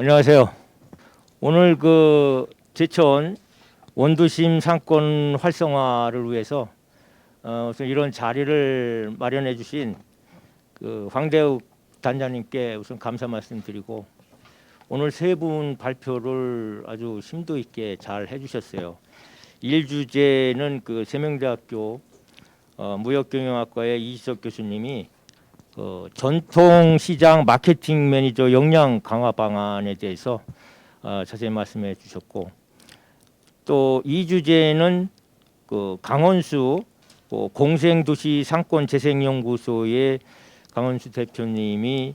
안녕하세요. 오늘 그 제천 원도심 상권 활성화를 위해서 우선 이런 자리를 마련해 주신 그 황대욱 단장님께 우선 감사 말씀드리고, 오늘 세 분 발표를 아주 심도 있게 잘 해주셨어요. 일 주제는 그 세명대학교 무역경영학과의 이지석 교수님이 전통시장 마케팅 매니저 역량 강화 방안에 대해서 자세히 말씀해 주셨고, 또 이 주제는 그 강원수 공생도시 상권 재생연구소의 강원수 대표님이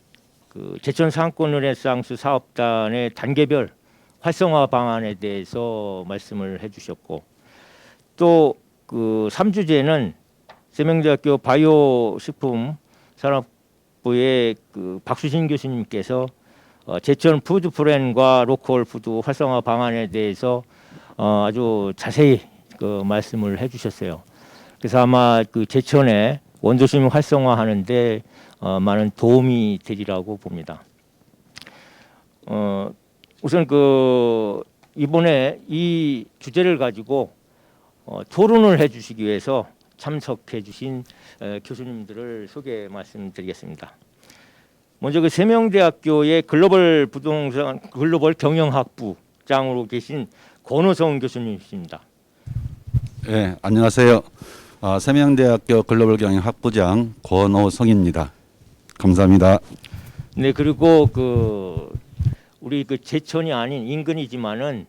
그 제천 상권 르네상스 사업단의 단계별 활성화 방안에 대해서 말씀을 해주셨고, 또 그 3주제는 세명대학교 바이오식품 산업부의 그 박수진 교수님께서 제천 푸드 프렌과 로컬 푸드 활성화 방안에 대해서 아주 자세히 그 말씀을 해주셨어요. 그래서 아마 그 제천의 원도심 활성화하는데 많은 도움이 되리라고 봅니다. 우선 그 이번에 이 주제를 가지고 토론을 해주시기 위해서 참석해주신 교수님들을 소개 말씀드리겠습니다. 먼저 그 세명대학교의 글로벌 경영학부장으로 계신 권호성 교수님이십니다. 네, 안녕하세요. 세명대학교 글로벌 경영학부장 권호성입니다. 감사합니다. 네, 그리고 그 우리 그 제천이 아닌 인근이지만은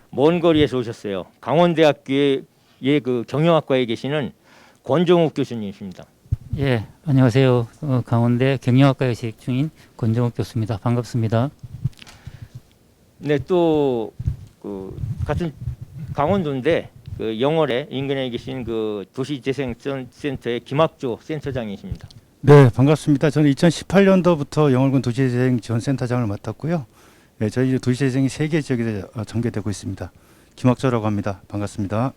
먼 거리에서 오셨어요. 강원대학교의 그 경영학과에 계시는 권정욱 교수님이십니다. 예, 안녕하세요. 강원대 경영학과에 재직 중인 권정욱 교수입니다. 반갑습니다. 네, 또 그 같은 강원도인데 그 영월에 인근에 계신 그 도시재생센터의 김학조 센터장이십니다. 네, 반갑습니다. 저는 2018년도부터 영월군 도시재생 지원센터장을 맡았고요. 네, 저희 도시재생이 3개 지역에 전개되고 있습니다. 김학조라고 합니다. 반갑습니다.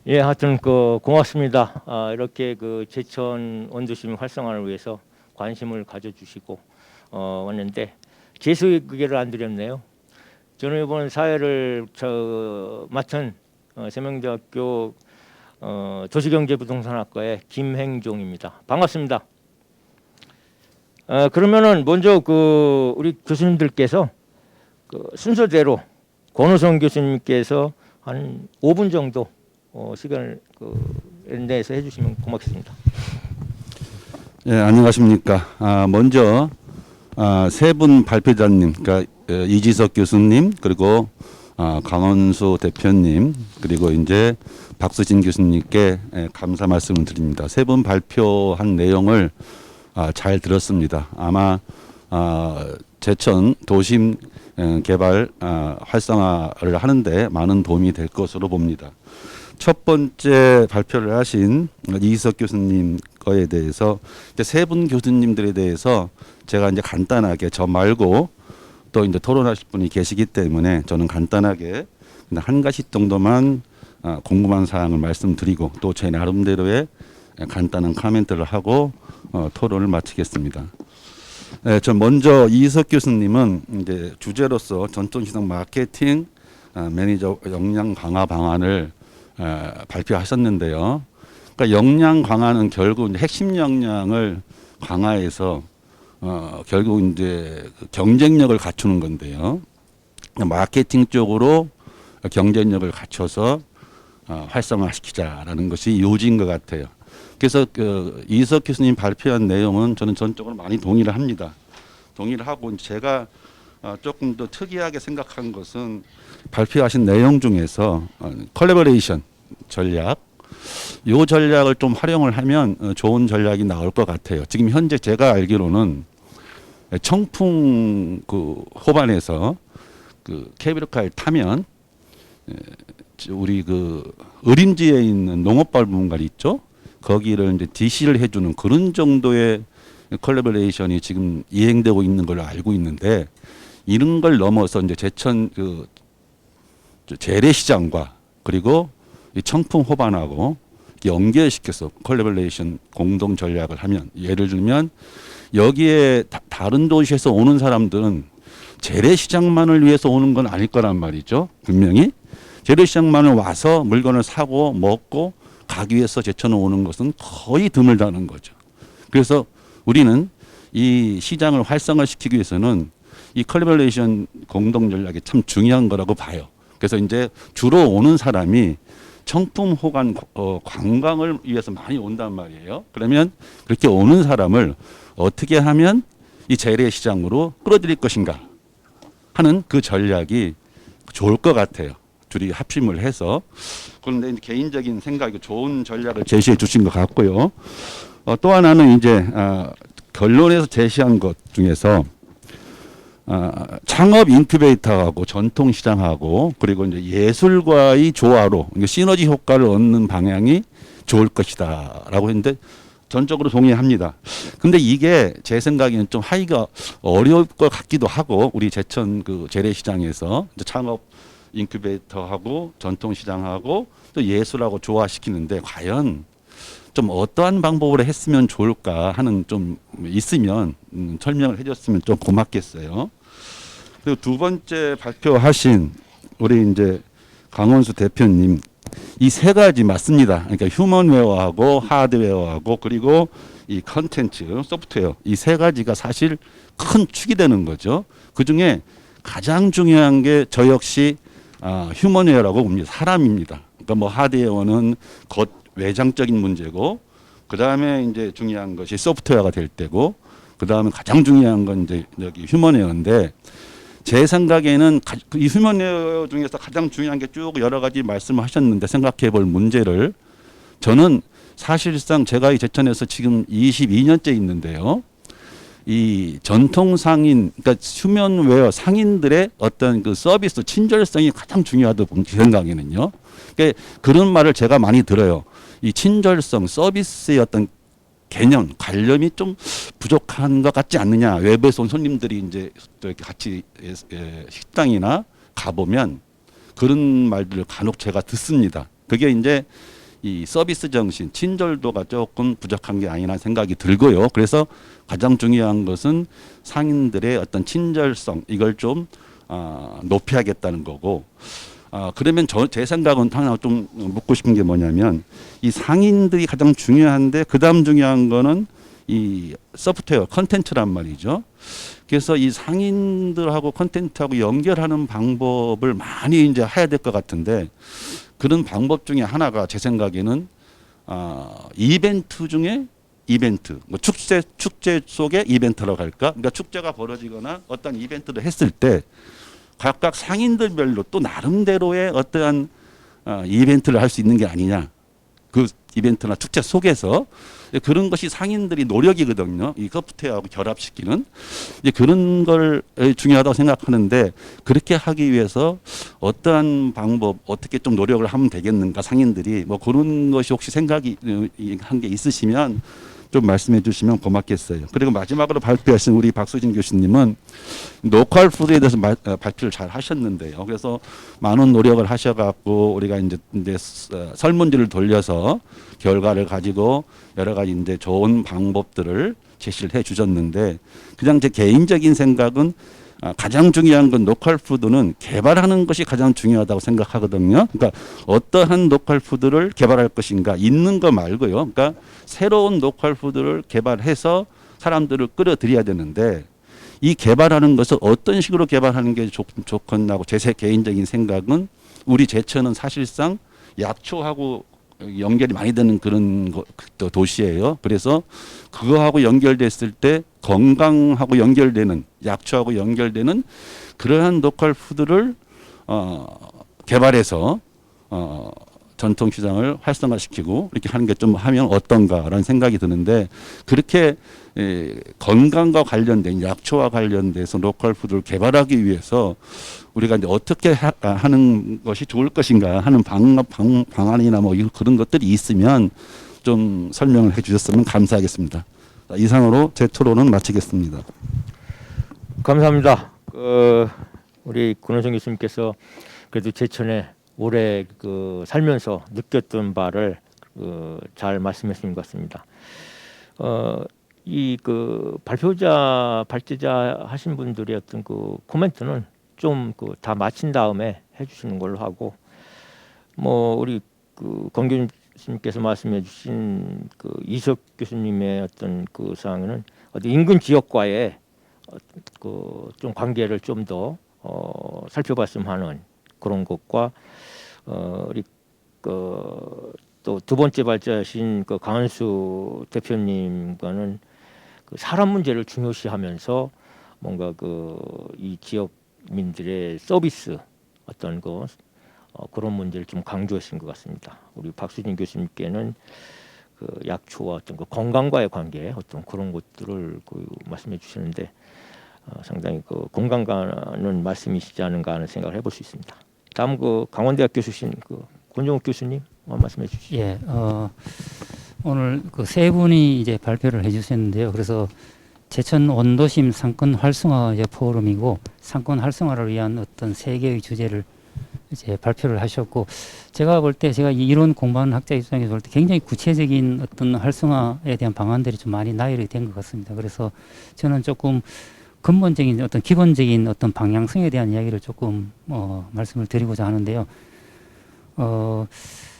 예, 하여튼 그 고맙습니다. 이렇게 그 제천 원도심 활성화를 위해서 관심을 가져주시고 왔는데 제 소개를 안 드렸네요. 저는 이번 사회를 맡은 세명대학교 도시경제부동산학과의 김행종입니다. 반갑습니다. 그러면은 먼저 그 우리 교수님들께서 그 순서대로 권호성 교수님께서 한 5분 정도 시간을 내서 해주시면 고맙겠습니다. 예, 안녕하십니까. 먼저 세 분 발표자님, 그러니까 이지석 교수님, 그리고 강원수 대표님, 그리고 이제 박수진 교수님께 감사 말씀을 드립니다. 세 분 발표한 내용을 잘 들었습니다. 아마 제천 도심 개발 활성화를 하는데 많은 도움이 될 것으로 봅니다. 첫 번째 발표를 하신 이지석 교수님 거에 대해서 세 분 교수님들에 대해서 제가 이제 간단하게 저 말고 또 이제 토론하실 분이 계시기 때문에 저는 간단하게 한 가지 정도만 궁금한 사항을 말씀드리고 또 제 나름대로의 간단한 코멘트를 하고 토론을 마치겠습니다. 네, 저 먼저 이석 교수님은 이제 주제로서 전통시장 마케팅 매니저 역량 강화 방안을 발표하셨는데요. 그러니까 역량 강화는 결국 이제 핵심 역량을 강화해서 결국 이제 경쟁력을 갖추는 건데요. 마케팅 쪽으로 경쟁력을 갖춰서 활성화시키자라는 것이 요지인 것 같아요. 그래서 그 이석 교수님 발표한 내용은 저는 전적으로 많이 동의를 합니다. 동의를 하고 제가 조금 더 특이하게 생각한 것은 발표하신 내용 중에서 컬래버레이션 전략, 이 전략을 좀 활용을 하면 좋은 전략이 나올 것 같아요. 지금 현재 제가 알기로는 청풍 그 호반에서 그 케이블카를 타면 우리 그 의림지에 있는 농업발분관 있죠? 거기를 이제 DC를 해주는 그런 정도의 컬래버레이션이 지금 이행되고 있는 걸로 알고 있는데, 이런 걸 넘어서 이제 제천 그 재래시장과 그리고 이 청풍 호반하고 연결시켜서 컬래버레이션 공동 전략을 하면, 예를 들면 여기에 다른 도시에서 오는 사람들은 재래시장만을 위해서 오는 건 아닐 거란 말이죠. 분명히 재래시장만을 와서 물건을 사고 먹고 가기 위해서 제천에 오는 것은 거의 드물다는 거죠. 그래서 우리는 이 시장을 활성화시키기 위해서는 이 컬리버레이션 공동 전략이 참 중요한 거라고 봐요. 그래서 이제 주로 오는 사람이 청품 호관 관광을 위해서 많이 온단 말이에요. 그러면 그렇게 오는 사람을 어떻게 하면 이 재래시장으로 끌어들일 것인가 하는 그 전략이 좋을 것 같아요. 둘이 합심을 해서. 그런데 이제 개인적인 생각이 좋은 전략을 제시해 주신 것 같고요. 또 하나는 이제 결론에서 제시한 것 중에서 창업 인큐베이터하고 전통시장하고 그리고 이제 예술과의 조화로 시너지 효과를 얻는 방향이 좋을 것이다라고 했는데 전적으로 동의합니다. 근데 이게 제 생각에는 좀 하기가 어려울 것 같기도 하고 우리 제천 그 재래시장에서 이제 창업 인큐베이터하고 전통시장하고 또 예술하고 조화시키는데 과연 좀 어떠한 방법으로 했으면 좋을까 하는 좀 있으면 설명을 해줬으면 좀 고맙겠어요. 그리고 두 번째 발표하신 우리 이제 강원수 대표님 이 세 가지 맞습니다. 그러니까 휴먼웨어하고 하드웨어하고 그리고 이 컨텐츠 소프트웨어 이 세 가지가 사실 큰 축이 되는 거죠. 그 중에 가장 중요한 게 저 역시 휴먼웨어라고 봅니다. 사람입니다. 그러니까 뭐 하드웨어는 겉 외장적인 문제고 그 다음에 이제 중요한 것이 소프트웨어가 될 때고 그 다음에 가장 중요한 건 이제 여기 휴먼웨어인데 제 생각에는 이 휴먼웨어 중에서 가장 중요한 게 쭉 여러 가지 말씀을 하셨는데 생각해 볼 문제를 저는 사실상 제가 이 제천에서 지금 22년째 있는데요. 이 전통 상인, 그러니까 휴먼웨어 상인들의 어떤 그 서비스 친절성이 가장 중요하다고 제 생각에는요. 그러니까 그런 말을 제가 많이 들어요. 이 친절성, 서비스의 어떤 개념, 관념이 좀 부족한 것 같지 않느냐. 외부에서 온 손님들이 이제 또 이렇게 같이 식당이나 가보면 그런 말들을 간혹 제가 듣습니다. 그게 이제 이 서비스 정신, 친절도가 조금 부족한 게 아니라 생각이 들고요. 그래서 가장 중요한 것은 상인들의 어떤 친절성, 이걸 좀 높여야겠다는 거고. 그러면 제 생각은 하나 좀 묻고 싶은 게 뭐냐면 이 상인들이 가장 중요한데 그 다음 중요한 거는 이 소프트웨어 컨텐츠란 말이죠. 그래서 이 상인들하고 컨텐츠하고 연결하는 방법을 많이 이제 해야 될 것 같은데 그런 방법 중에 하나가 제 생각에는 이벤트 중에 이벤트, 뭐 축제 속의 이벤트라고 할까? 그러니까 축제가 벌어지거나 어떤 이벤트를 했을 때 각각 상인들별로 또 나름대로의 어떠한 이벤트를 할 수 있는 게 아니냐. 그 이벤트나 축제 속에서 그런 것이 상인들이 노력이거든요. 이 소프트웨어하고 결합시키는 이제 그런 걸 중요하다고 생각하는데 그렇게 하기 위해서 어떠한 방법 어떻게 좀 노력을 하면 되겠는가 상인들이 뭐 그런 것이 혹시 생각이 한 게 있으시면 좀 말씀해 주시면 고맙겠어요. 그리고 마지막으로 발표하신 우리 박수진 교수님은 로컬 푸드에 대해서 발표를 잘 하셨는데요. 그래서 많은 노력을 하셔갖고 우리가 이제 설문지를 돌려서 결과를 가지고 여러 가지 이제 좋은 방법들을 제시를 해 주셨는데 그냥 제 개인적인 생각은 가장 중요한 건 로컬 푸드는 개발하는 것이 가장 중요하다고 생각하거든요. 그러니까 어떠한 로컬 푸드를 개발할 것인가 있는 거 말고요. 그러니까 새로운 로컬 푸드를 개발해서 사람들을 끌어들여야 되는데 이 개발하는 것을 어떤 식으로 개발하는 게 좋겠나고 제 개인적인 생각은 우리 제천은 사실상 약초하고 연결이 많이 되는 그런 도시예요. 그래서 그거하고 연결됐을 때 건강하고 연결되는 약초하고 연결되는 그러한 로컬 푸드를 개발해서 전통시장을 활성화시키고 이렇게 하는 게 좀 하면 어떤가라는 생각이 드는데 그렇게 건강과 관련된 약초와 관련돼서 로컬 푸드를 개발하기 위해서 우리가 이제 어떻게 하는 것이 좋을 것인가 하는 방안이나 뭐 그런 것들이 있으면 좀 설명을 해주셨으면 감사하겠습니다. 이상으로 제 토론은 마치겠습니다. 감사합니다. 우리 권호성 교수님께서 그래도 제천에 오래 살면서 느꼈던 바를 잘 말씀하신 것 같습니다. 이 그 발제자 하신 분들의 어떤 그 코멘트는 좀 그 다 마친 다음에 해주시는 걸로 하고, 뭐 우리 그 권 교수님께서 말씀해주신 그 이석 교수님의 어떤 그 사항은 어디 인근 지역과의 그 좀 관계를 좀 더 살펴봤으면 하는 그런 것과 우리 그 또 두 번째 발제하신 그 강한수 대표님과는 그 사람 문제를 중요시하면서 뭔가 그 이 지역민들의 서비스 어떤 거 그런 문제를 좀 강조하신 것 같습니다. 우리 박수진 교수님께는 그 약초와 어떤 그 건강과의 관계 어떤 그런 것들을 그 말씀해 주시는데 상당히 그 공감 가는 말씀이시지 않은가 하는 생각을 해볼 수 있습니다. 다음 그 강원대학교 출신 그 권정욱 교수님 말씀해 주시죠. 예, 오늘 그 세 분이 이제 발표를 해주셨는데요. 그래서 제천 원도심 상권 활성화 이제 포럼이고 상권 활성화를 위한 어떤 세 개의 주제를 이제 발표를 하셨고, 제가 볼 때 제가 이 이론 공부하는 학자 입장에서 볼 때 굉장히 구체적인 어떤 활성화에 대한 방안들이 좀 많이 나열이 된 것 같습니다. 그래서 저는 조금 근본적인 어떤 기본적인 어떤 방향성에 대한 이야기를 조금 말씀을 드리고자 하는데요.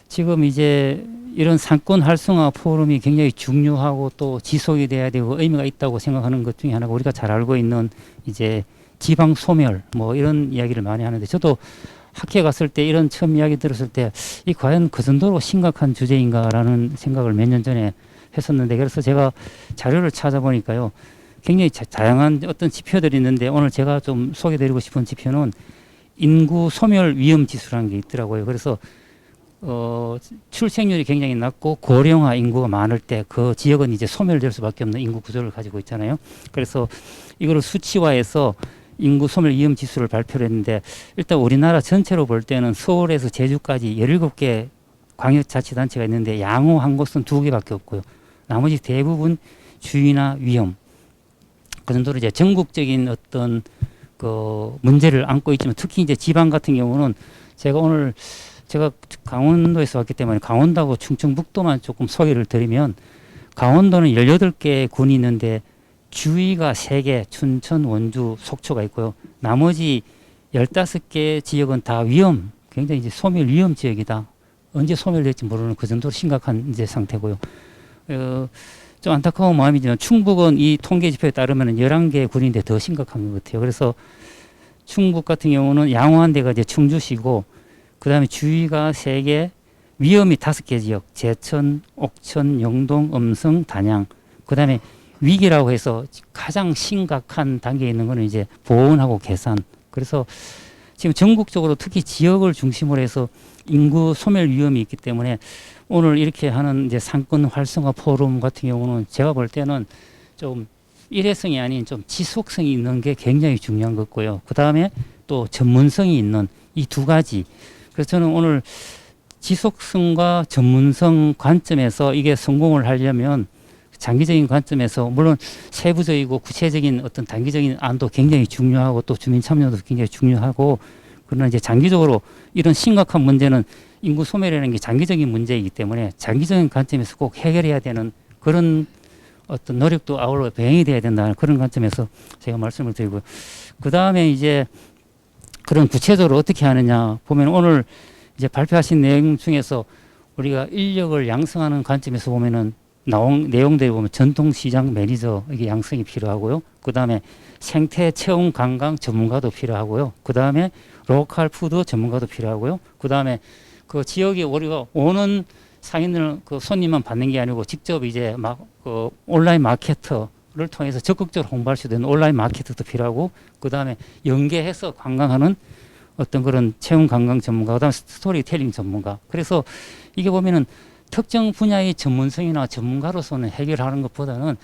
지금 이제 이런 상권 활성화 포럼이 굉장히 중요하고 또 지속이 돼야 되고 의미가 있다고 생각하는 것 중에 하나가 우리가 잘 알고 있는 이제 지방 소멸 뭐 이런 이야기를 많이 하는데, 저도 학회 갔을 때 이런 처음 이야기 들었을 때 이 과연 그 정도로 심각한 주제인가라는 생각을 몇 년 전에 했었는데, 그래서 제가 자료를 찾아보니까요 굉장히 다양한 어떤 지표들이 있는데, 오늘 제가 좀 소개드리고 싶은 지표는 인구 소멸 위험 지수라는 게 있더라고요. 그래서 출생률이 굉장히 낮고 고령화 인구가 많을 때 그 지역은 이제 소멸될 수밖에 없는 인구 구조를 가지고 있잖아요. 그래서 이거를 수치화해서 인구 소멸 위험 지수를 발표를 했는데, 일단 우리나라 전체로 볼 때는 서울에서 제주까지 17개 광역자치단체가 있는데 양호한 곳은 2개밖에 없고요. 나머지 대부분 주의나 위험. 그 정도로 이제 전국적인 어떤 그 문제를 안고 있지만, 특히 이제 지방 같은 경우는 제가 강원도에서 왔기 때문에 강원도하고 충청북도만 조금 소개를 드리면, 강원도는 18개 군이 있는데 주위가 3개, 춘천, 원주, 속초가 있고요. 나머지 15개 지역은 다 굉장히 이제 소멸 위험 지역이다. 언제 소멸될지 모르는 그 정도로 심각한 이제 상태고요. 좀 안타까운 마음이지만 충북은 이 통계 지표에 따르면 11개 군인데 더 심각한 것 같아요. 그래서 충북 같은 경우는 양호한 데가 이제 충주시고, 그 다음에 주위가 3개, 위험이 5개 지역, 제천, 옥천, 영동, 음성, 단양. 그 다음에 위기라고 해서 가장 심각한 단계에 있는 거는 이제 보온하고 계산. 그래서 지금 전국적으로 특히 지역을 중심으로 해서 인구 소멸 위험이 있기 때문에 오늘 이렇게 하는 이제 상권 활성화 포럼 같은 경우는 제가 볼 때는 좀 일회성이 아닌 좀 지속성이 있는 게 굉장히 중요한 것 같고요. 그 다음에 또 전문성이 있는 이 두 가지. 그래서 저는 오늘 지속성과 전문성 관점에서 이게 성공을 하려면 장기적인 관점에서 물론 세부적이고 구체적인 어떤 단기적인 안도 굉장히 중요하고 또 주민 참여도 굉장히 중요하고, 그러나 이제 장기적으로 이런 심각한 문제는 인구 소멸이라는 게 장기적인 문제이기 때문에 장기적인 관점에서 꼭 해결해야 되는 그런 어떤 노력도 아울러 병행이 돼야 된다는 그런 관점에서 제가 말씀을 드리고요. 그 다음에 이제 그런 구체적으로 어떻게 하느냐 보면, 오늘 이제 발표하신 내용 중에서 우리가 인력을 양성하는 관점에서 보면은 나온 내용들이 보면 전통시장 매니저 이게 양성이 필요하고요. 그 다음에 생태 체험 관광 전문가도 필요하고요. 그 다음에 로컬 푸드 전문가도 필요하고요. 그 다음에 그 지역에 우리가 오는 상인을 그 손님만 받는 게 아니고 직접 이제 막 그 온라인 마케터를 통해서 적극적으로 홍보할 수 있는 온라인 마케터도 필요하고, 그 다음에 연계해서 관광하는 어떤 그런 체험 관광 전문가, 그 다음에 스토리텔링 전문가. 그래서 이게 보면은 특정 분야의 전문성이나 전문가로서는 해결하는 것보다는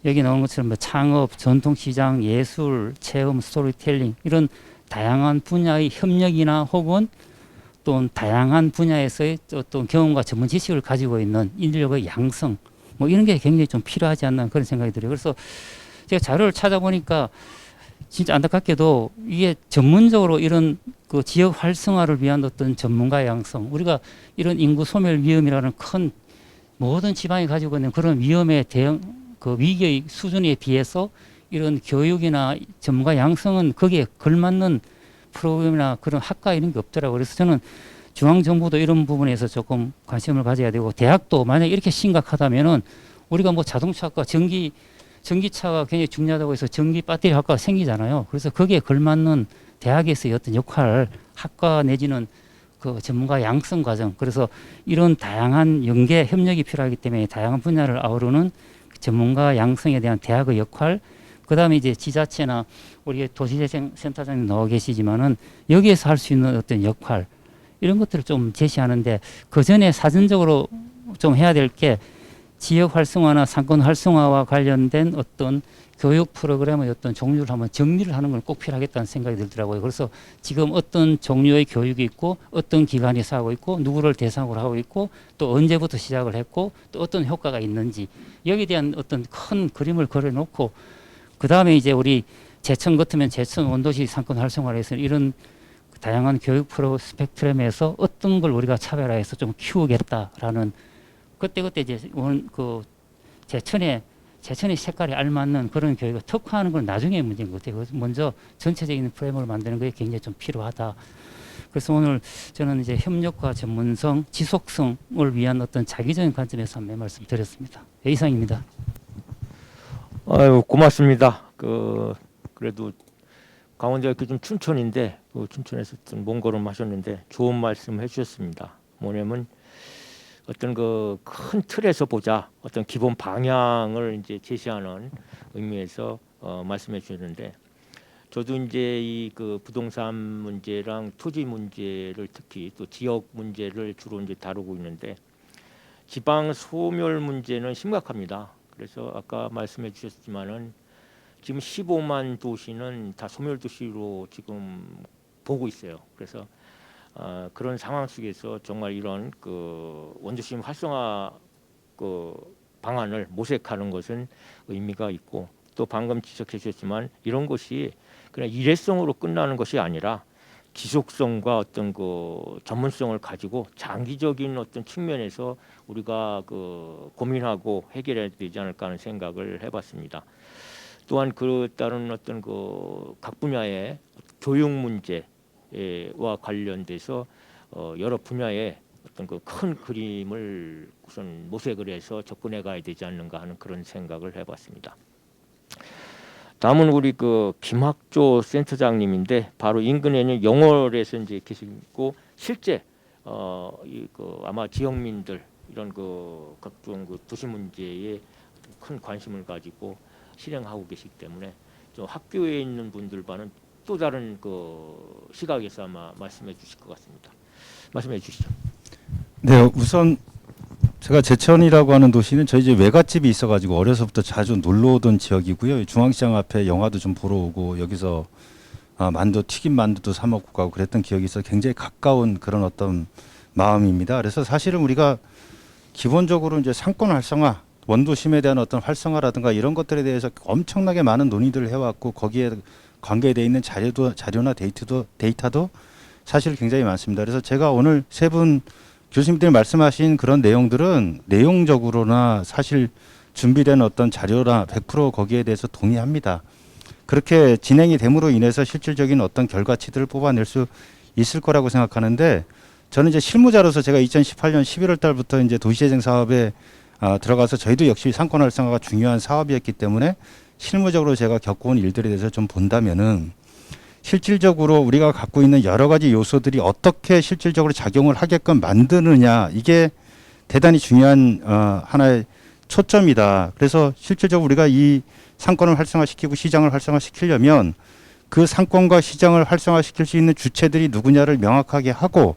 여기 나오는 것처럼 뭐 창업, 전통시장, 예술, 체험, 스토리텔링 이런 다양한 분야의 협력이나 혹은 또 다양한 분야에서의 어떤 경험과 전문 지식을 가지고 있는 인력의 양성 뭐 이런 게 굉장히 좀 필요하지 않나 그런 생각이 들어요. 그래서 제가 자료를 찾아보니까 진짜 안타깝게도 이게 전문적으로 이런 그 지역 활성화를 위한 어떤 전문가의 양성, 우리가 이런 인구 소멸 위험이라는 큰 모든 지방이 가지고 있는 그런 위험에 대응 그 위기의 수준에 비해서 이런 교육이나 전문가 양성은 거기에 걸맞는 프로그램이나 그런 학과 이런 게 없더라고요. 그래서 저는 중앙정부도 이런 부분에서 조금 관심을 가져야 되고, 대학도 만약 이렇게 심각하다면은 우리가 뭐 자동차학과 전기차가 굉장히 중요하다고 해서 전기 배터리 학과가 생기잖아요. 그래서 거기에 걸맞는 대학에서의 어떤 역할, 학과 내지는 그 전문가 양성 과정, 그래서 이런 다양한 연계 협력이 필요하기 때문에 다양한 분야를 아우르는 전문가 양성에 대한 대학의 역할, 그다음에 이제 지자체나 우리 도시재생센터장님 나와 계시지만은 여기에서 할 수 있는 어떤 역할, 이런 것들을 좀 제시하는데, 그 전에 사전적으로 좀 해야 될 게 지역 활성화나 상권 활성화와 관련된 어떤 교육 프로그램의 어떤 종류를 한번 정리를 하는 건 꼭 필요하겠다는 생각이 들더라고요. 그래서 지금 어떤 종류의 교육이 있고, 어떤 기관에서 하고 있고, 누구를 대상으로 하고 있고, 또 언제부터 시작을 했고, 또 어떤 효과가 있는지, 여기에 대한 어떤 큰 그림을 그려놓고, 그 다음에 이제 우리 제천 같으면 제천 원도시 상권 활성화를 해서 이런 다양한 교육 프로 스펙트럼에서 어떤 걸 우리가 차별화해서 좀 키우겠다라는, 그때 이제 그 제천의 색깔에 알맞는 그런 교육을 특화하는 건 나중에 문제인 것 같아요. 그래서 먼저 전체적인 프레임을 만드는 게 굉장히 좀 필요하다. 그래서 오늘 저는 이제 협력과 전문성, 지속성을 위한 어떤 자기적인 관점에서 한번 말씀드렸습니다. 네, 이상입니다. 아유, 고맙습니다. 그래도 강원도가 좀 춘천인데, 그 춘천에서 좀 먼 걸음 하셨는데 좋은 말씀 해주셨습니다. 뭐냐면 어떤 그 큰 틀에서 보자, 어떤 기본 방향을 이제 제시하는 의미에서 말씀해 주셨는데, 저도 이제 이 그 부동산 문제랑 토지 문제를, 특히 또 지역 문제를 주로 이제 다루고 있는데, 지방 소멸 문제는 심각합니다. 그래서 아까 말씀해 주셨지만은 지금 15만 도시는 다 소멸 도시로 지금 보고 있어요. 그래서 그런 상황 속에서 정말 이런 그 원도심 활성화 그 방안을 모색하는 것은 의미가 있고, 또 방금 지적해 주셨지만 이런 것이 그냥 일회성으로 끝나는 것이 아니라 지속성과 어떤 그 전문성을 가지고 장기적인 어떤 측면에서 우리가 그 고민하고 해결해야 되지 않을까 하는 생각을 해봤습니다. 또한 그 따른 어떤 그 각 분야의 교육 문제와 관련돼서 여러 분야의 어떤 그 큰 그림을 우선 모색을 해서 접근해 가야 되지 않는가 하는 그런 생각을 해봤습니다. 다음은 우리 그 김학조 센터장님인데, 바로 인근에는 영월에서 이제 계시고, 실제 이 그 아마 지역민들 이런 그 각종 그 도시 문제에 큰 관심을 가지고 실행하고 계시기 때문에 좀 학교에 있는 분들과는 또 다른 그 시각에서 아마 말씀해 주실 것 같습니다. 말씀해 주시죠. 네, 우선 제가 제천이라고 하는 도시는 저희 집 외갓집이 있어가지고 어려서부터 자주 놀러 오던 지역이고요. 중앙시장 앞에 영화도 좀 보러 오고, 여기서 만두, 튀김 만두도 사 먹고 가고 그랬던 기억이 있어 굉장히 가까운 그런 어떤 마음입니다. 그래서 사실은 우리가 기본적으로 이제 상권 활성화, 원도심에 대한 어떤 활성화라든가 이런 것들에 대해서 엄청나게 많은 논의들을 해왔고, 거기에 관계되어 있는 자료나 데이터도 사실 굉장히 많습니다. 그래서 제가 오늘 세 분 교수님들이 말씀하신 그런 내용들은 내용적으로나 사실 준비된 어떤 자료나 100% 거기에 대해서 동의합니다. 그렇게 진행이 됨으로 인해서 실질적인 어떤 결과치들을 뽑아낼 수 있을 거라고 생각하는데, 저는 이제 실무자로서 제가 2018년 11월 달부터 이제 도시재생 사업에 들어가서 저희도 역시 상권 활성화가 중요한 사업이었기 때문에 실무적으로 제가 겪어온 일들에 대해서 좀 본다면은, 실질적으로 우리가 갖고 있는 여러 가지 요소들이 어떻게 실질적으로 작용을 하게끔 만드느냐, 이게 대단히 중요한 하나의 초점이다. 그래서 실질적으로 우리가 이 상권을 활성화시키고 시장을 활성화시키려면 그 상권과 시장을 활성화시킬 수 있는 주체들이 누구냐를 명확하게 하고,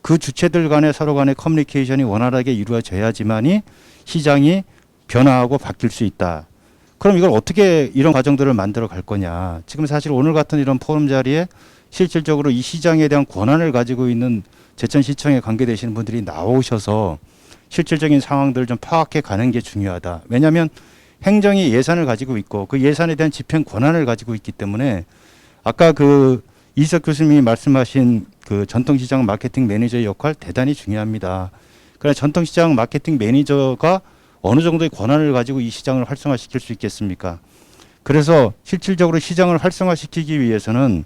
그 주체들 간의 서로 간의 커뮤니케이션이 원활하게 이루어져야지만이 시장이 변화하고 바뀔 수 있다. 그럼 이걸 어떻게 이런 과정들을 만들어 갈 거냐. 지금 사실 오늘 같은 이런 포럼 자리에 실질적으로 이 시장에 대한 권한을 가지고 있는 제천시청에 관계되시는 분들이 나오셔서 실질적인 상황들을 좀 파악해 가는 게 중요하다. 왜냐하면 행정이 예산을 가지고 있고 그 예산에 대한 집행 권한을 가지고 있기 때문에, 아까 그 이석 교수님이 말씀하신 그 전통시장 마케팅 매니저의 역할 대단히 중요합니다. 그러나 전통시장 마케팅 매니저가 어느 정도의 권한을 가지고 이 시장을 활성화시킬 수 있겠습니까? 그래서 실질적으로 시장을 활성화시키기 위해서는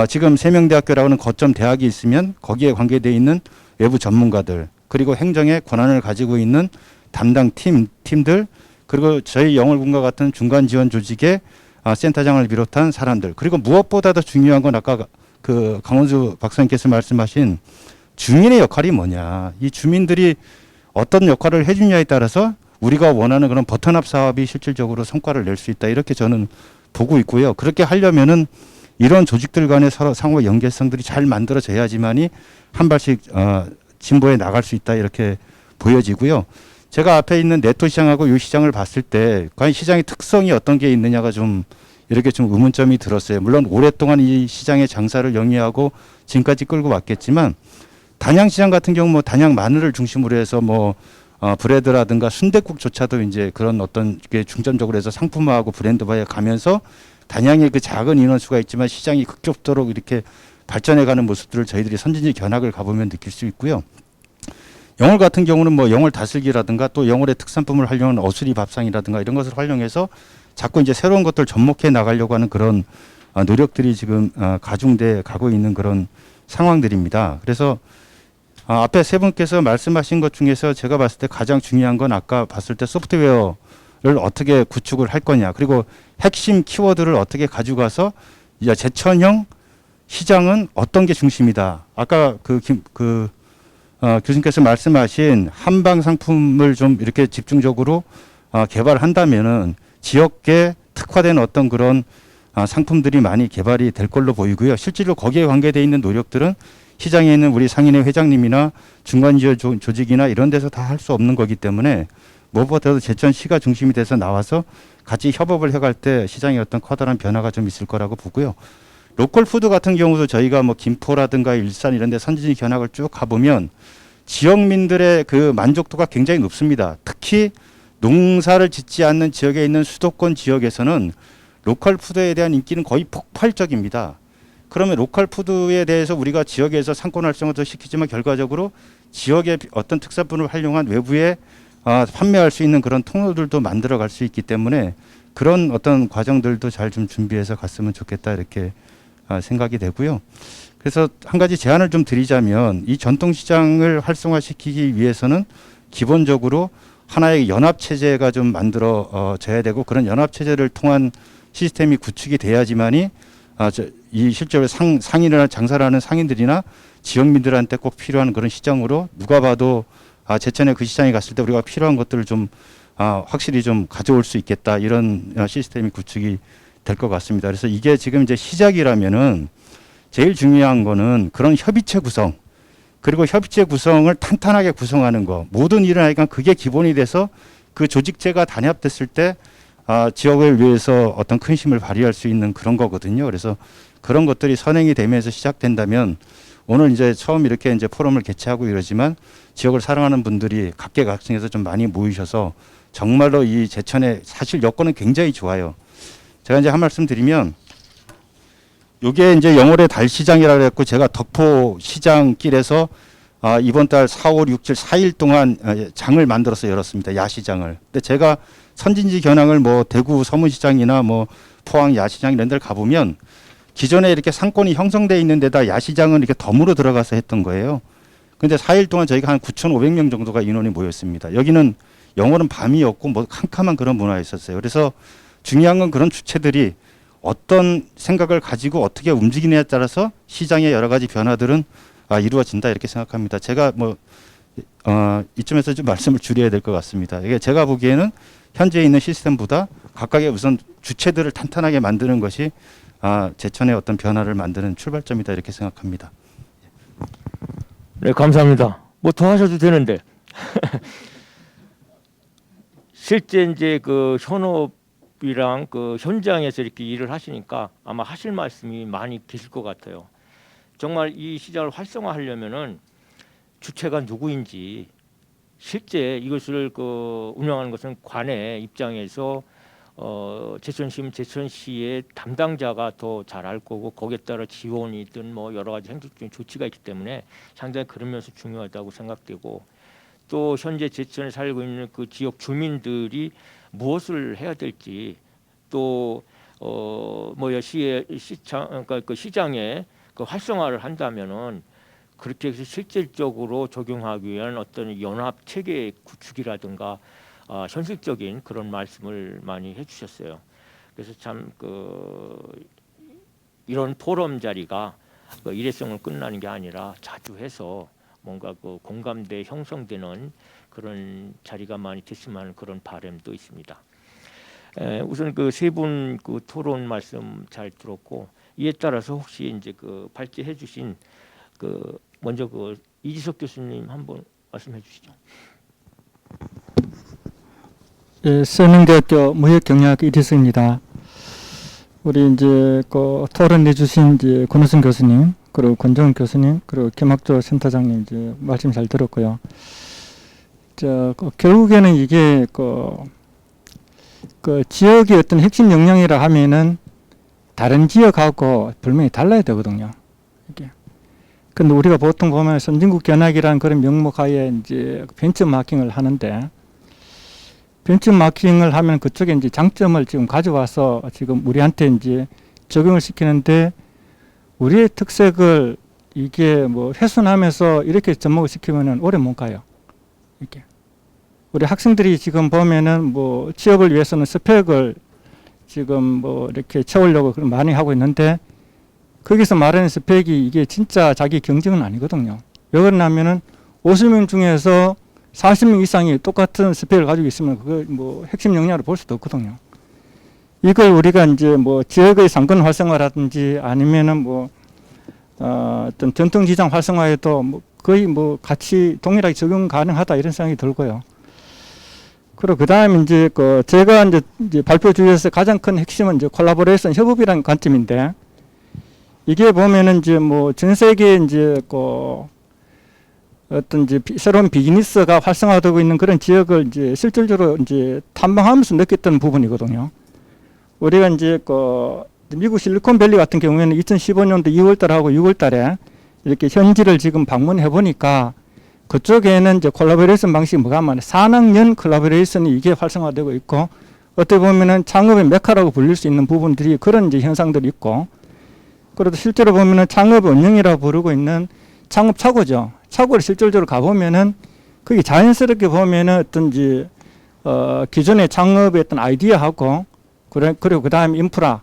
지금 세명대학교라고는 거점 대학이 있으면 거기에 관계되어 있는 외부 전문가들 그리고 행정의 권한을 가지고 있는 담당 팀들 그리고 저희 영월군과 같은 중간 지원 조직의 센터장을 비롯한 사람들 그리고 무엇보다 더 중요한 건 아까 그 강원수 박사님께서 말씀하신 주민의 역할이 뭐냐. 이 주민들이 어떤 역할을 해주냐에 따라서 우리가 원하는 그런 버튼업 사업이 실질적으로 성과를 낼 수 있다. 이렇게 저는 보고 있고요. 그렇게 하려면은 이런 조직들 간의 서로 상호 연계성들이 잘 만들어져야지만이 한 발씩 진보해 나갈 수 있다. 이렇게 보여지고요. 제가 앞에 있는 네토 시장하고 이 시장을 봤을 때 과연 시장의 특성이 어떤 게 있느냐가 좀 이렇게 좀 의문점이 들었어요. 물론 오랫동안 이 시장의 장사를 영위하고 지금까지 끌고 왔겠지만 단양시장 같은 경우 뭐 단양 마늘을 중심으로 해서 뭐 브레드라든가 순댓국조차도 이제 그런 어떤 게 중점적으로 해서 상품화하고 브랜드화해 가면서 단양의 그 작은 인원수가 있지만 시장이 급격도록 이렇게 발전해가는 모습들을 저희들이 선진지 견학을 가보면 느낄 수 있고요. 영월 같은 경우는 뭐 영월 다슬기라든가 또 영월의 특산품을 활용한 어수리 밥상이라든가 이런 것을 활용해서 자꾸 이제 새로운 것들 접목해 나가려고 하는 그런 노력들이 지금 가중돼 가고 있는 그런 상황들입니다. 그래서 앞에 세 분께서 말씀하신 것 중에서 제가 봤을 때 가장 중요한 건 아까 봤을 때 소프트웨어를 어떻게 구축을 할 거냐 그리고 핵심 키워드를 어떻게 가져가서 이제 제천형 시장은 어떤 게 중심이다. 아까 교수님께서 말씀하신 한방 상품을 좀 이렇게 집중적으로 개발한다면은 지역에 특화된 어떤 그런 상품들이 많이 개발이 될 걸로 보이고요. 실제로 거기에 관계되어 있는 노력들은 시장에 있는 우리 상인회 회장님이나 중간지원 조직이나 이런 데서 다 할 수 없는 거기 때문에 무엇보다도 제천시가 중심이 돼서 나와서 같이 협업을 해갈 때 시장에 어떤 커다란 변화가 좀 있을 거라고 보고요. 로컬 푸드 같은 경우도 저희가 뭐 김포라든가 일산 이런 데 선진지 견학을 쭉 가보면 지역민들의 그 만족도가 굉장히 높습니다. 특히 농사를 짓지 않는 지역에 있는 수도권 지역에서는 로컬 푸드에 대한 인기는 거의 폭발적입니다. 그러면 로컬 푸드에 대해서 우리가 지역에서 상권 활성화도 시키지만 결과적으로 지역의 어떤 특산품을 활용한 외부에 판매할 수 있는 그런 통로들도 만들어 갈 수 있기 때문에 그런 어떤 과정들도 잘 좀 준비해서 갔으면 좋겠다 이렇게 생각이 되고요. 그래서 한 가지 제안을 좀 드리자면 이 전통시장을 활성화시키기 위해서는 기본적으로 하나의 연합체제가 좀 만들어져야 되고 그런 연합체제를 통한 시스템이 구축이 돼야지만이 이 실제로 상인이나 장사를 하는 상인들이나 지역민들한테 꼭 필요한 그런 시장으로 누가 봐도 제천에 그 시장에 갔을 때 우리가 필요한 것들을 좀 확실히 좀 가져올 수 있겠다 이런 시스템이 구축이 될 것 같습니다. 그래서 이게 지금 이제 시작이라면은 제일 중요한 거는 그런 협의체 구성 그리고 협의체 구성을 탄탄하게 구성하는 거 모든 일을 하니까 그게 기본이 돼서 그 조직체가 단합됐을 때 지역을 위해서 어떤 큰 힘을 발휘할 수 있는 그런 거거든요. 그래서 그런 것들이 선행이 되면서 시작된다면 오늘 이제 처음 이렇게 이제 포럼을 개최하고 이러지만 지역을 사랑하는 분들이 각계각층에서 좀 많이 모이셔서 정말로 이 제천의 사실 여건은 굉장히 좋아요. 제가 이제 한 말씀 드리면 요게 이제 영월의 달시장이라고 했고 제가 덕포 시장길에서 이번 달 4, 5, 6, 7, 4일 동안 장을 만들어서 열었습니다. 야시장을. 근데 제가 선진지 견학을 뭐 대구 서문시장이나 뭐 포항 야시장 이런 데를 가보면 기존에 이렇게 상권이 형성돼 있는 데다 야시장은 이렇게 덤으로 들어가서 했던 거예요. 근데 4일 동안 저희가 한 9,500명 정도가 인원이 모였습니다. 여기는 영월은 밤이었고 뭐 캄캄한 그런 문화였었어요. 그래서 중요한 건 그런 주체들이 어떤 생각을 가지고 어떻게 움직이느냐에 따라서 시장의 여러 가지 변화들은 이루어진다 이렇게 생각합니다. 제가 뭐 이쯤에서 좀 말씀을 줄여야 될 것 같습니다. 이게 제가 보기에는 현재 있는 시스템보다 각각의 우선 주체들을 탄탄하게 만드는 것이 제천의 어떤 변화를 만드는 출발점이다 이렇게 생각합니다. 네, 감사합니다. 뭐 더 하셔도 되는데 실제 이제 그 현업이랑 그 현장에서 이렇게 일을 하시니까 아마 하실 말씀이 많이 계실 것 같아요. 정말 이 시장을 활성화하려면은 주체가 누구인지 실제 이것을 그 운영하는 것은 관의 입장에서 제천시면 제천시의 담당자가 더 잘 알 거고 거기에 따라 지원이든 뭐 여러 가지 행정적인 조치가 있기 때문에 상당히 그런 면에서 중요하다고 생각되고 또 현재 제천에 살고 있는 그 지역 주민들이 무엇을 해야 될지 또 뭐야 시장 그러니까 그 시장에 그 활성화를 한다면은 그렇게 해서 실질적으로 적용하기 위한 어떤 연합 체계 구축이라든가 현실적인 그런 말씀을 많이 해주셨어요. 그래서 참 이런 포럼 자리가 일회성을 끝나는 게 아니라 자주 해서 뭔가 그 공감대 형성되는 그런 자리가 많이 됐으면 하는 그런 바람도 있습니다. 우선 그 세 분 그 토론 말씀 잘 들었고 이에 따라서 혹시 이제 그 발제해주신 그 먼저 그 이지석 교수님 한번 말씀해 주시죠. 예, 세명대학교 무역경영학 이지석입니다. 우리 이제 그 토론해 주신 이제 권우승 교수님, 그리고 권정은 교수님, 그리고 김학조 센터장님 이제 말씀 잘 들었고요. 결국에는 이게 그 지역의 어떤 핵심 역량이라 하면은 다른 지역하고 분명히 달라야 되거든요. 이게. 근데 우리가 보통 보면 선진국 견학이라는 그런 명목 하에 이제 벤처마킹을 하는데, 벤처마킹을 하면 그쪽에 이제 장점을 지금 가져와서 지금 우리한테 이제 적용을 시키는데, 우리의 특색을 이게 뭐 훼손하면서 이렇게 접목을 시키면은 오래 못 가요. 이렇게. 우리 학생들이 지금 보면은 뭐 취업을 위해서는 스펙을 지금 뭐 이렇게 채우려고 많이 하고 있는데, 거기서 말하는 스펙이 이게 진짜 자기 경쟁은 아니거든요. 왜 그러냐면은 50명 중에서 40명 이상이 똑같은 스펙을 가지고 있으면 그걸 뭐 핵심 역량으로 볼 수도 없거든요. 이걸 우리가 이제 뭐 지역의 상권 활성화라든지 아니면은 뭐 어떤 전통시장 활성화에도 뭐 거의 뭐 같이 동일하게 적용 가능하다 이런 생각이 들고요. 그리고 그 다음에 이제 제가 이제 발표 주제에서 가장 큰 핵심은 이제 콜라보레이션 협업이라는 관점인데, 이게 보면은 이제 뭐 전 세계 이제 어떤 이제 새로운 비즈니스가 활성화되고 있는 그런 지역을 이제 실질적으로 이제 탐방하면서 느꼈던 부분이거든요. 우리가 이제 미국 실리콘밸리 같은 경우에는 2015년도 2월달하고 6월달에 이렇게 현지를 지금 방문해 보니까 그쪽에는 이제 콜라보레이션 방식이 뭐가 많아요. 산학연 콜라보레이션이 이게 활성화되고 있고, 어떻게 보면은 창업의 메카라고 불릴 수 있는 부분들이 그런 이제 현상들이 있고, 그래도 실제로 보면은 창업의 원형이라고 부르고 있는 창업 차고죠. 차고를 실질적으로 가보면은 그게 자연스럽게 보면은 어떤지 기존의 창업의 어떤 아이디어하고 그리고 그 다음에 인프라,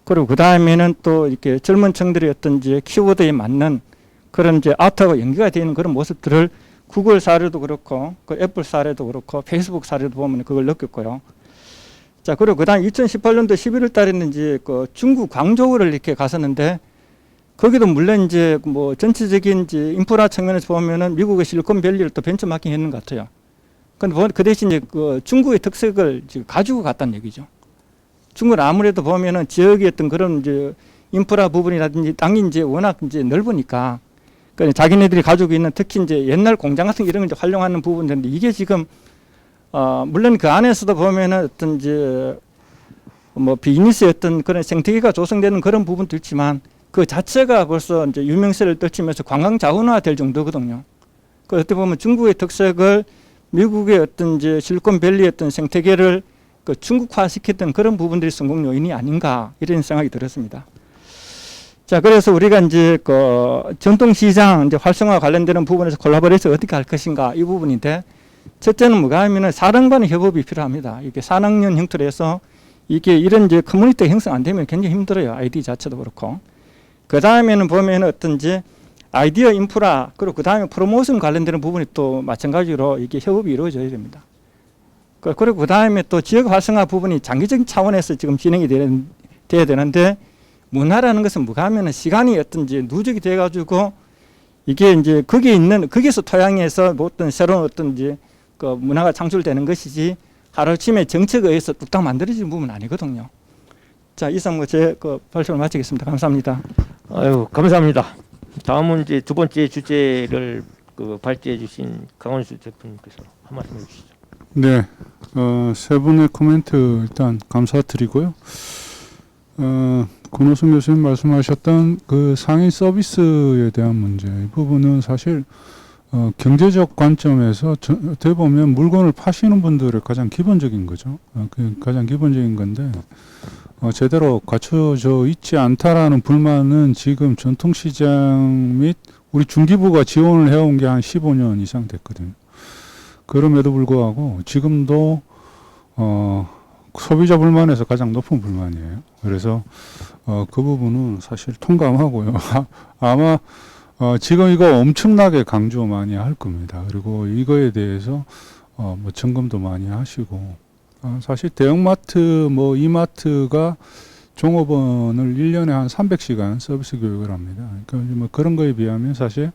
그리고 그 다음에는 또 이렇게 젊은 층들이 어떤지 키워드에 맞는 그런 이제 아트가 연계가 되는 그런 모습들을 구글 사례도 그렇고 그 애플 사례도 그렇고 페이스북 사례도 보면 그걸 느꼈고요. 자, 그리고 그 다음 2018년도 11월 달에는 이제 중국 광저우를 이렇게 갔었는데, 거기도 물론 이제 뭐 전체적인 이제 인프라 측면에서 보면은 미국의 실리콘밸리를 또 벤처마킹 했는 것 같아요. 근데 그 대신 이제 중국의 특색을 지금 가지고 갔다는 얘기죠. 중국은 아무래도 보면은 지역의 어떤 그런 이제 인프라 부분이라든지 땅이 이제 워낙 이제 넓으니까, 그러니까 자기네들이 가지고 있는 특히 이제 옛날 공장 같은 이런 걸 이제 활용하는 부분인데, 이게 지금 물론 그 안에서도 보면은 어떤 이제 뭐 비즈니스의 어떤 그런 생태계가 조성되는 그런 부분도 있지만, 그 자체가 벌써 이제 유명세를 떨치면서 관광 자원화 될 정도거든요. 그 어떻게 보면 중국의 특색을 미국의 어떤 이제 실리콘밸리의 어떤 생태계를 중국화 시켰던 그런 부분들이 성공 요인이 아닌가 이런 생각이 들었습니다. 자, 그래서 우리가 이제 전통시장 이제 활성화 관련되는 부분에서 콜라보레이션 어떻게 할 것인가 이 부분인데, 첫째는 뭐가 하면은 사령관의 협업이 필요합니다. 이게 산학연 형태로 해서 이게 이런 이제 커뮤니티가 형성 안 되면 굉장히 힘들어요. 아이디 자체도 그렇고. 그 다음에는 보면 어떤지 아이디어 인프라, 그리고 그 다음에 프로모션 관련되는 부분이 또 마찬가지로 이게 협업이 이루어져야 됩니다. 그리고 그 다음에 또 지역 활성화 부분이 장기적인 차원에서 지금 진행이 돼야 되는데, 문화라는 것은 뭐가 하면은 시간이 어떤지 누적이 돼가지고 이게 이제 거기에서 토양에서 뭐 어떤 새로운 어떤지 문화가 창출되는 것이지 하루아침에 정책에 의해서 뚝딱 만들어지는 부분은 아니거든요. 자, 이상 제 발표를 마치겠습니다. 감사합니다. 아유, 감사합니다. 다음은 이제 두 번째 주제를 발제해 주신 강원수 대표님께서 한 말씀 해주시죠. 네, 세 분의 코멘트 일단 감사드리고요. 권호승 교수님 말씀하셨던 그 상인 서비스에 대한 문제, 이 부분은 사실 경제적 관점에서 어떻게 보면 물건을 파시는 분들의 가장 기본적인 거죠. 그 가장 기본적인 건데 제대로 갖춰져 있지 않다라는 불만은 지금 전통시장 및 우리 중기부가 지원을 해온 게 한 15년 이상 됐거든요. 그럼에도 불구하고 지금도 소비자 불만에서 가장 높은 불만이에요. 그래서 그 부분은 사실 통감하고요. 아마 지금 이거 엄청나게 강조 많이 할 겁니다. 그리고 이거에 대해서 뭐 점검도 많이 하시고 사실 대형마트 뭐 이마트가 종업원을 1년에 한 300시간 서비스 교육을 합니다. 그러니까 뭐 그런 거에 비하면 사실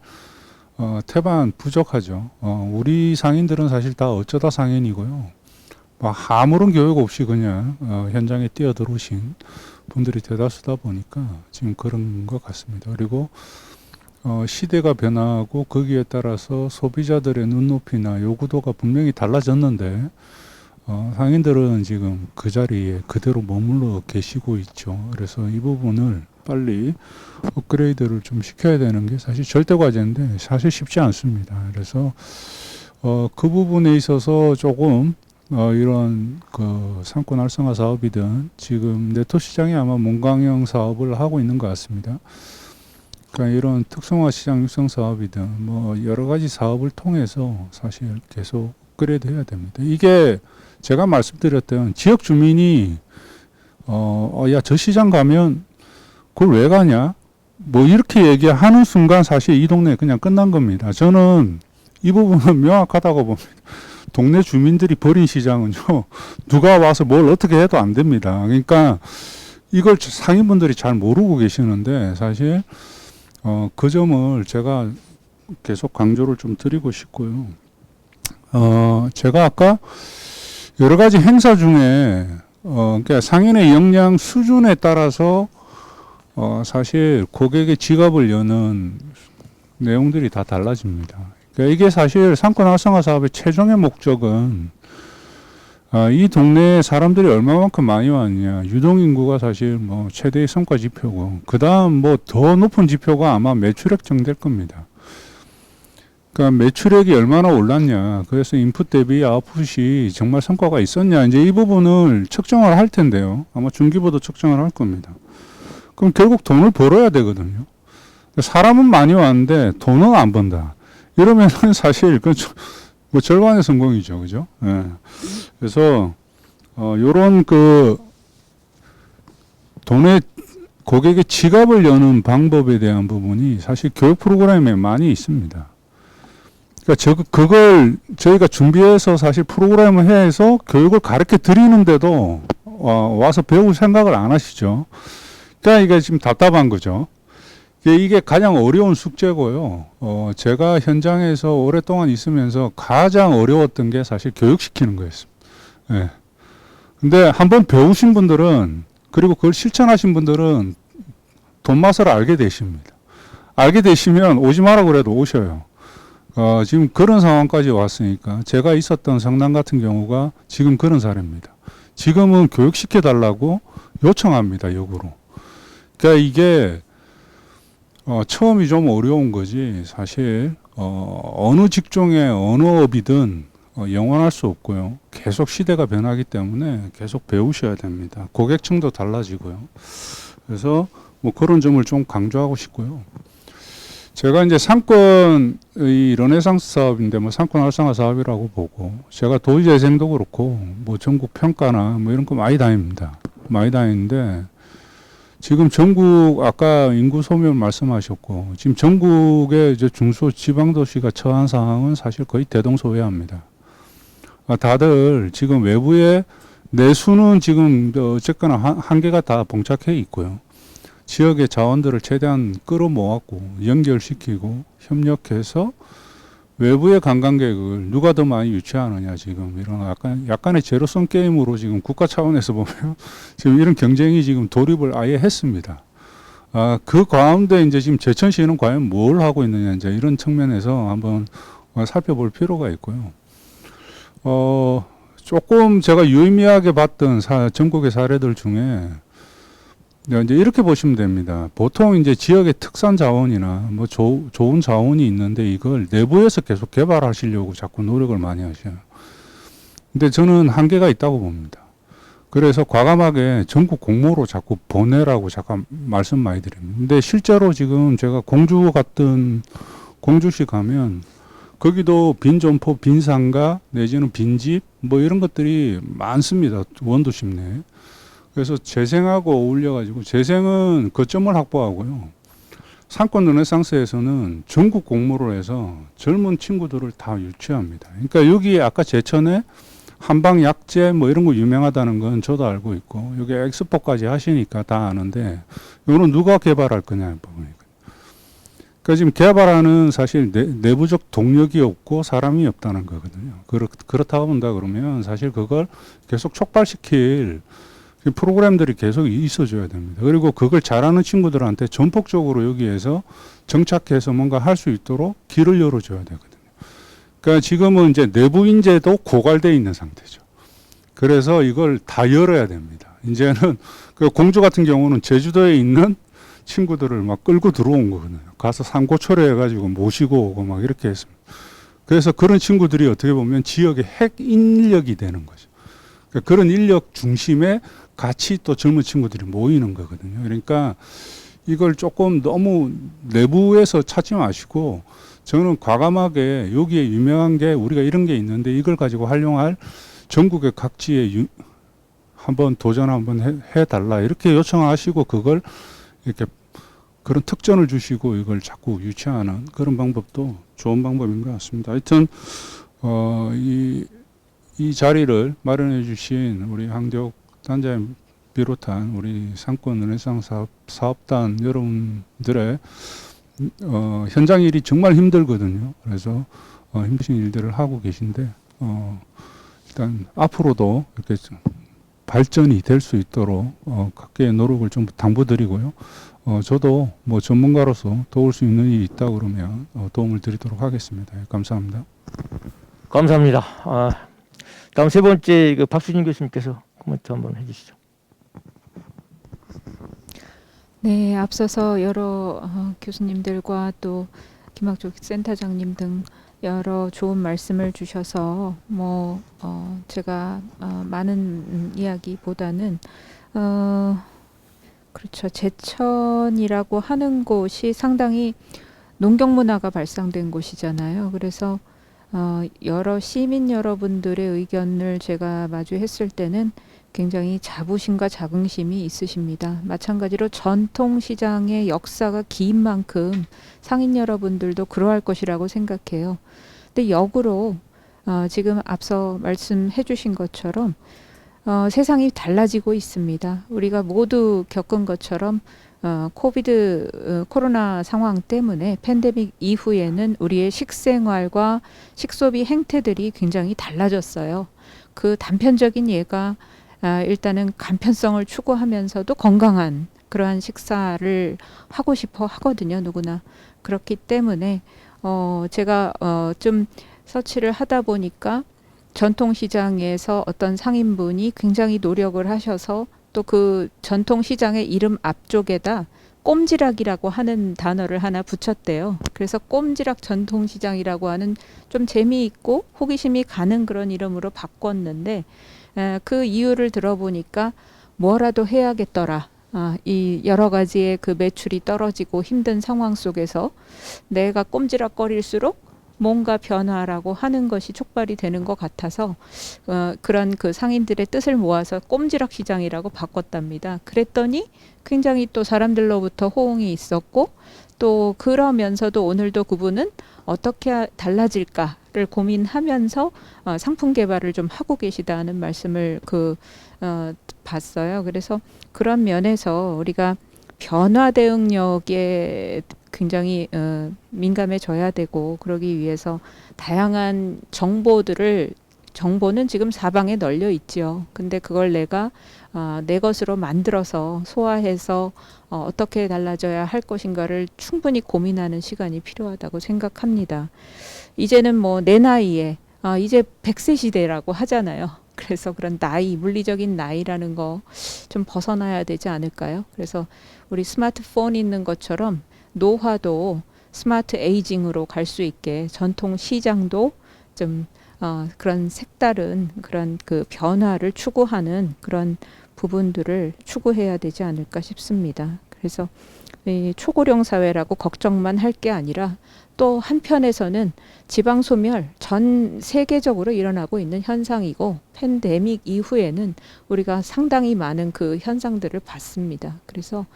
태반 부족하죠. 우리 상인들은 사실 다 어쩌다 상인이고요. 뭐 아무런 교육 없이 그냥 현장에 뛰어들어오신 분들이 대다수다 보니까 지금 그런 것 같습니다. 그리고 시대가 변화하고 거기에 따라서 소비자들의 눈높이나 요구도가 분명히 달라졌는데 상인들은 지금 그 자리에 그대로 머물러 계시고 있죠. 그래서 이 부분을 빨리 업그레이드를 좀 시켜야 되는 게 사실 절대 과제인데 사실 쉽지 않습니다. 그래서 그 부분에 있어서 조금 이런 그 상권 활성화 사업이든 지금 네토 시장이 아마 몸강형 사업을 하고 있는 것 같습니다. 그러니까 이런 특성화 시장 육성 사업이든 뭐 여러 가지 사업을 통해서 사실 계속 업그레이드 해야 됩니다. 이게 제가 말씀드렸던 지역 주민이 야, 저 시장 가면 그걸 왜 가냐? 뭐 이렇게 얘기하는 순간 사실 이 동네 그냥 끝난 겁니다. 저는 이 부분은 명확하다고 봅니다. 동네 주민들이 버린 시장은요, 누가 와서 뭘 어떻게 해도 안 됩니다. 그러니까 이걸 상인분들이 잘 모르고 계시는데 사실 그 점을 제가 계속 강조를 좀 드리고 싶고요. 제가 아까 여러 가지 행사 중에 그러니까 상인의 역량 수준에 따라서 사실 고객의 지갑을 여는 내용들이 다 달라집니다. 그러니까 이게 사실 상권 활성화 사업의 최종의 목적은 이 동네에 사람들이 얼마만큼 많이 왔냐, 유동인구가 사실 뭐 최대의 성과 지표고, 그 다음 뭐 더 높은 지표가 아마 매출액 정도일 겁니다. 그러니까 매출액이 얼마나 올랐냐, 그래서 인풋 대비 아웃풋이 정말 성과가 있었냐, 이제 이 부분을 측정을 할 텐데요. 아마 중기부도 측정을 할 겁니다. 그럼 결국 돈을 벌어야 되거든요. 사람은 많이 왔는데 돈은 안 번다. 이러면은 사실 뭐 절반의 성공이죠, 그죠? 예. 그래서 요런 그 돈의 고객의 지갑을 여는 방법에 대한 부분이 사실 교육 프로그램에 많이 있습니다. 그러니까 그걸 저희가 준비해서 사실 프로그램을 해서 교육을 가르쳐 드리는데도 와서 배울 생각을 안 하시죠. 그러니까 이게 지금 답답한 거죠. 이게 가장 어려운 숙제고요. 제가 현장에서 오랫동안 있으면서 가장 어려웠던 게 사실 교육시키는 거였습니다. 예. 근데 한번 배우신 분들은, 그리고 그걸 실천하신 분들은 돈 맛을 알게 되십니다. 알게 되시면 오지 마라 그래도 오셔요. 지금 그런 상황까지 왔으니까 제가 있었던 성남 같은 경우가 지금 그런 사례입니다. 지금은 교육시켜 달라고 요청합니다, 역으로. 그러니까 이게 처음이 좀 어려운 거지 사실 어느 직종의 어느 업이든 영원할 수 없고요. 계속 시대가 변하기 때문에 계속 배우셔야 됩니다. 고객층도 달라지고요. 그래서 뭐 그런 점을 좀 강조하고 싶고요. 제가 이제 상권의 르네상스 사업인데 뭐 상권 활성화 사업이라고 보고, 제가 도시재생도 그렇고 뭐 전국 평가나 뭐 이런 거 많이 다닙니다. 많이 다니는데 지금 전국 아까 인구 소멸 말씀하셨고, 지금 전국의 이제 중소 지방 도시가 처한 상황은 사실 거의 대동소이합니다. 다들 지금 외부의 내수는 지금 어쨌거나 한계가 다 봉착해 있고요. 지역의 자원들을 최대한 끌어모았고 연결시키고 협력해서 외부의 관광객을 누가 더 많이 유치하느냐, 지금 이런 약간의 제로섬 게임으로 지금 국가 차원에서 보면 지금 이런 경쟁이 지금 돌입을 아예 했습니다. 그 가운데 이제 지금 제천시는 과연 뭘 하고 있느냐, 이제 이런 측면에서 한번 살펴볼 필요가 있고요. 조금 제가 유의미하게 봤던 전국의 사례들 중에 네, 이제 이렇게 보시면 됩니다. 보통 이제 지역의 특산 자원이나 뭐 좋은 자원이 있는데 이걸 내부에서 계속 개발하시려고 자꾸 노력을 많이 하셔요. 근데 저는 한계가 있다고 봅니다. 그래서 과감하게 전국 공모로 자꾸 보내라고 잠깐 말씀 많이 드립니다. 근데 실제로 지금 제가 공주 같은 공주시 가면 거기도 빈점포, 빈상가 내지는 빈집 뭐 이런 것들이 많습니다. 원도심 내에. 그래서 재생하고 어울려가지고 재생은 거점을 확보하고요. 상권 르네상스에서는 전국 공모를 해서 젊은 친구들을 다 유치합니다. 그러니까 여기 아까 제천에 한방 약재 뭐 이런 거 유명하다는 건 저도 알고 있고 여기 엑스포까지 하시니까 다 아는데 이거는 누가 개발할 거냐 부분이거든요. 그러니까 지금 개발하는 사실 내부적 동력이 없고 사람이 없다는 거거든요. 그렇다고 본다 그러면 사실 그걸 계속 촉발시킬 프로그램들이 계속 있어줘야 됩니다. 그리고 그걸 잘하는 친구들한테 전폭적으로 여기에서 정착해서 뭔가 할 수 있도록 길을 열어줘야 되거든요. 그러니까 지금은 이제 내부 인재도 고갈되어 있는 상태죠. 그래서 이걸 다 열어야 됩니다. 이제는 그 공주 같은 경우는 제주도에 있는 친구들을 막 끌고 들어온 거거든요. 가서 상고초려 해가지고 모시고 오고 막 이렇게 했습니다. 그래서 그런 친구들이 어떻게 보면 지역의 핵 인력이 되는 거죠. 그러니까 그런 인력 중심에 같이 또 젊은 친구들이 모이는 거거든요. 그러니까 이걸 조금 너무 내부에서 찾지 마시고 저는 과감하게 여기에 유명한 게 우리가 이런 게 있는데 이걸 가지고 활용할 전국의 각지에 한번 도전 한번 해달라 이렇게 요청하시고 그걸 이렇게 그런 특전을 주시고 이걸 자꾸 유치하는 그런 방법도 좋은 방법인 것 같습니다. 하여튼 이 자리를 마련해 주신 우리 황재욱 단장님 비롯한 우리 상권 르네상스 사업단 여러분들의 현장 일이 정말 힘들거든요. 그래서 힘드신 일들을 하고 계신데 일단 앞으로도 이렇게 발전이 될 수 있도록 각계의 노력을 좀 당부드리고요. 저도 뭐 전문가로서 도울 수 있는 일이 있다 그러면 도움을 드리도록 하겠습니다. 감사합니다. 감사합니다. 다음 세 번째 그 박수진 교수님께서 코멘트 한번 해주시죠. 네, 앞서서 여러 교수님들과 또 김학조 센터장님 등 여러 좋은 말씀을 주셔서 제가 많은 이야기보다는 그렇죠. 제천이라고 하는 곳이 상당히 농경 문화가 발상된 곳이잖아요. 그래서 여러 시민 여러분들의 의견을 제가 마주했을 때는 굉장히 자부심과 자긍심이 있으십니다. 마찬가지로 전통시장의 역사가 긴 만큼 상인 여러분들도 그러할 것이라고 생각해요. 근데 역으로 지금 앞서 말씀해 주신 것처럼 세상이 달라지고 있습니다. 우리가 모두 겪은 것처럼 코로나 상황 때문에 팬데믹 이후에는 우리의 식생활과 식소비 행태들이 굉장히 달라졌어요. 그 단편적인 예가 일단은 간편성을 추구하면서도 건강한 그러한 식사를 하고 싶어 하거든요. 누구나. 그렇기 때문에 제가 좀 서치를 하다 보니까 전통시장에서 어떤 상인분이 굉장히 노력을 하셔서 또 그 전통시장의 이름 앞쪽에다 꼼지락이라고 하는 단어를 하나 붙였대요. 그래서 꼼지락 전통시장이라고 하는 좀 재미있고 호기심이 가는 그런 이름으로 바꿨는데 그 이유를 들어보니까 뭐라도 해야겠더라. 이 여러 가지의 그 매출이 떨어지고 힘든 상황 속에서 내가 꼼지락거릴수록 뭔가 변화라고 하는 것이 촉발이 되는 것 같아서 그런 그 상인들의 뜻을 모아서 꼼지락 시장이라고 바꿨답니다. 그랬더니 굉장히 또 사람들로부터 호응이 있었고 또 그러면서도 오늘도 그분은 어떻게 달라질까를 고민하면서 상품 개발을 좀 하고 계시다는 말씀을 봤어요. 그래서 그런 면에서 우리가 변화 대응력에 굉장히 민감해져야 되고 그러기 위해서 다양한 정보는 지금 사방에 널려 있지요. 근데 그걸 내가 내 것으로 만들어서 소화해서 어떻게 달라져야 할 것인가를 충분히 고민하는 시간이 필요하다고 생각합니다. 이제는 뭐 내 나이에 이제 100세 시대라고 하잖아요. 그래서 그런 나이, 물리적인 나이라는 거 좀 벗어나야 되지 않을까요? 그래서 우리 스마트폰 있는 것처럼 노화도 스마트 에이징으로 갈 수 있게 전통 시장도 좀 그런 색다른 그런 그 변화를 추구하는 그런 부분들을 추구해야 되지 않을까 싶습니다. 그래서 이 초고령 사회라고 걱정만 할 게 아니라 또 한편에서는 지방 소멸 전 세계적으로 일어나고 있는 현상이고 팬데믹 이후에는 우리가 상당히 많은 그 현상들을 봤습니다. 그래서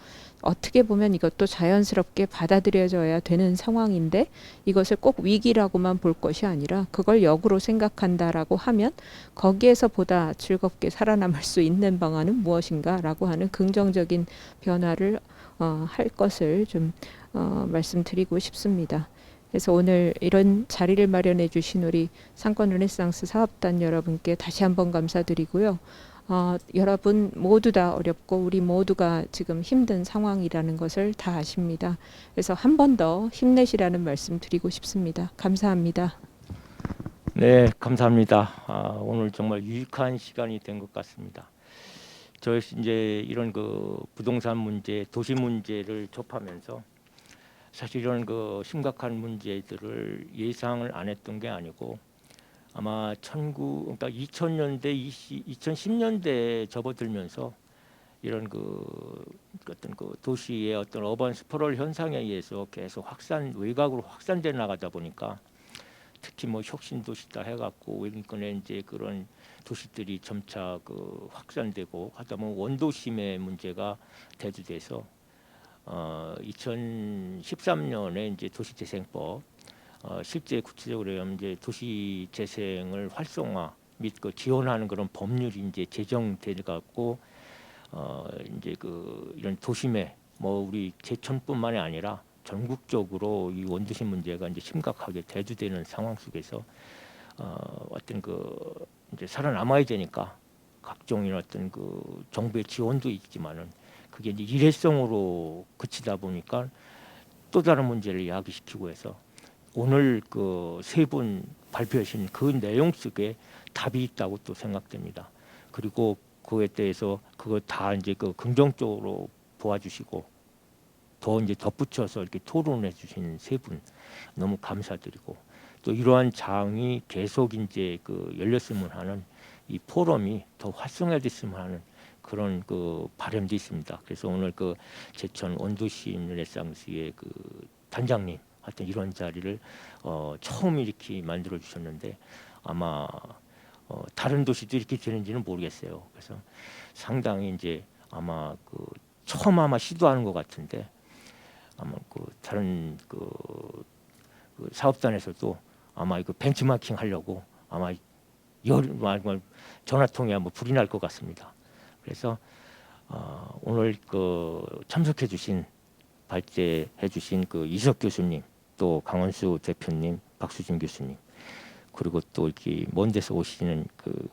어떻게 보면 이것도 자연스럽게 받아들여져야 되는 상황인데 이것을 꼭 위기라고만 볼 것이 아니라 그걸 역으로 생각한다라고 하면 거기에서 보다 즐겁게 살아남을 수 있는 방안은 무엇인가라고 하는 긍정적인 변화를 할 것을 좀 말씀드리고 싶습니다. 그래서 오늘 이런 자리를 마련해 주신 우리 상권 르네상스 사업단 여러분께 다시 한번 감사드리고요. 여러분 모두 다 어렵고 우리 모두가 지금 힘든 상황이라는 것을 다 아십니다. 그래서 한 번 더 힘내시라는 말씀 드리고 싶습니다. 감사합니다. 네, 감사합니다. 오늘 정말 유익한 시간이 된 것 같습니다. 저 이제 이런 그 부동산 문제, 도시 문제를 접하면서 사실 이런 그 심각한 문제들을 예상을 안 했던 게 아니고 아마 그러니까 2000년대, 2010년대에 접어들면서 이런 어떤 그 도시의 어떤 어반 스프롤 현상에 의해서 계속 외곽으로 확산돼 나가다 보니까 특히 뭐 혁신 도시다 해갖고 외국권에 이제 그런 도시들이 점차 그 확산되고 하다 보면 원도심의 문제가 대두돼서 2013년에 이제 도시재생법 실제 구체적으로 이제 도시재생을 활성화 및 그 지원하는 그런 법률이 이제 제정돼 갖고 이제 그 이런 도심에 뭐 우리 제천뿐만이 아니라 전국적으로 이 원도심 문제가 이제 심각하게 대두되는 상황 속에서 어떤 그 이제 살아남아야 되니까 각종 어떤 그 정부의 지원도 있지만은 그게 이제 일회성으로 그치다 보니까 또 다른 문제를 야기시키고 해서 오늘 그 세 분 발표하신 그 내용 속에 답이 있다고 또 생각됩니다. 그리고 그에 대해서 그거 다 이제 그 긍정적으로 보아주시고 더 이제 덧붙여서 이렇게 토론해 주신 세 분 너무 감사드리고 또 이러한 장이 계속 이제 그 열렸으면 하는 이 포럼이 더 활성화됐으면 하는 그런 그 바람도 있습니다. 그래서 오늘 그 제천 원도심 르네상스의 그 단장님 하여튼 이런 자리를 처음 이렇게 만들어 주셨는데 아마 다른 도시도 이렇게 되는지는 모르겠어요. 그래서 상당히 이제 아마 그 처음 아마 시도하는 것 같은데 아마 그 다른 그 사업단에서도 아마 이거 벤치마킹 하려고 아마 전화통에 뭐 불이 날 것 같습니다. 그래서 오늘 그 참석해주신 발제해주신 그 이석 교수님, 또 강원수 대표님, 박수진 교수님, 그리고 또 이렇게 먼 데서 오신 그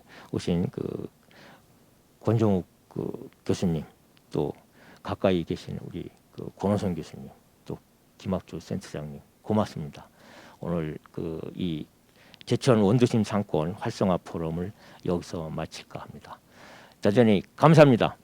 권정욱 그 교수님, 또 가까이 계신 우리 그 권호선 교수님, 또 김학조 센터장님, 고맙습니다. 오늘 그 이 제천 원도심 상권 활성화 포럼을 여기서 마칠까 합니다. 대단히 감사합니다.